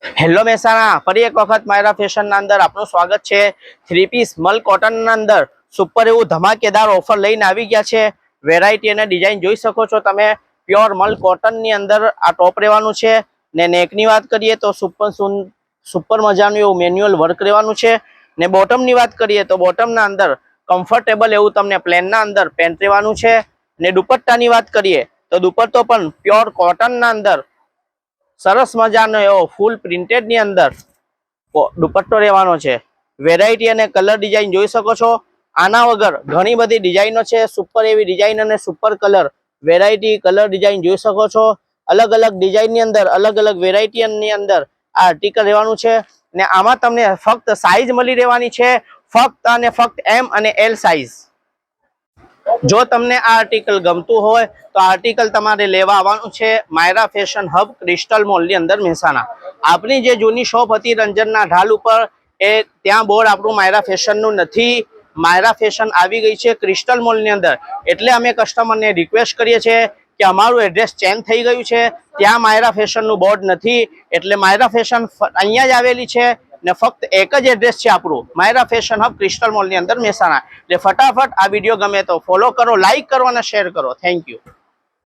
Hello Mehsana, ફરી એક વખત માયરા ફેશનના અંદર આપનું સ્વાગત છે। 3 પીસ મલ કોટનના અંદર સુપર એવું ધમાકેદાર ઓફર લઈને આવી ગયા છે। વેરાયટી અને ડિઝાઇન જોઈ શકો છો તમે। પ્યોર મલ કોટનની અંદર આ ટોપ રહેવાનું છે ને નેકની વાત કરીએ તો સુપર મજાનું એવું મેન્યુઅલ વર્ક રહેવાનું છે ને બોટમની વાત કરીએ તો બોટમના અંદર કમ્ફર્ટેબલ એવું તમને પ્લેનના અંદર પેન્ટ રહેવાનું છે ને દુપટ્ટાની વાત કરીએ તો દુપટ્ટો પણ પ્યોર કોટનના અંદર સરસ મજાનો એવો ફૂલ પ્રિન્ટેડ ની અંદર દુપટ્ટો રહેવાનો છે। વેરાયટી અને કલર ડિઝાઇન જોઈ શકો છો। આના વગર ઘણી બધી ડિઝાઇનો છે, સુપર એવી ડિઝાઇન અને super colour variety colour design જોઈ શકો છો। અલગ અલગ ડિઝાઇન ની અંદર અલગ અલગ વેરાયટી ની અંદર આ આર્ટિકલ રહેવાનું છે ને આમાં તમને ફક્ત સાઈઝ મળી રહેવાની છે, ફક્ત અને ફક્ત એમ અને એલ સાઈઝ। જો તમને આ આર્ટિકલ ગમતું હોય તો આર્ટિકલ તમારે લેવા આવવાનું છે માયરા ફેશન હબ ક્રિસ્ટલ મોલ ની અંદર મહેસાણા। આપણી જે જૂની શોપ હતી રંજનના ઢાલ ઉપર એ ત્યાં બોર્ડ આપણું માયરા ફેશન નું નથી, માયરા ફેશન આવી ગઈ છે ક્રિસ્ટલ મોલ ની અંદર। એટલે અમે કસ્ટમરને રિક્વેસ્ટ કરીએ છીએ કે અમારું એડ્રેસ ચેન્જ થઈ ગયું છે, ત્યાં માયરા ફેશન નું બોર્ડ નથી, એટલે માયરા ફેશન અહીંયા જ આવેલી છે ને ફક્ત એક જ એડ્રેસ છે આપણું માયરા ફેશન હબ ક્રિસ્ટલ મોલ ની અંદર મહેસાણા। એટલે ફટાફટ આ વિડીયો ગમે તો ફોલો કરો, લાઈક કરો અને શેર કરો। Thank you.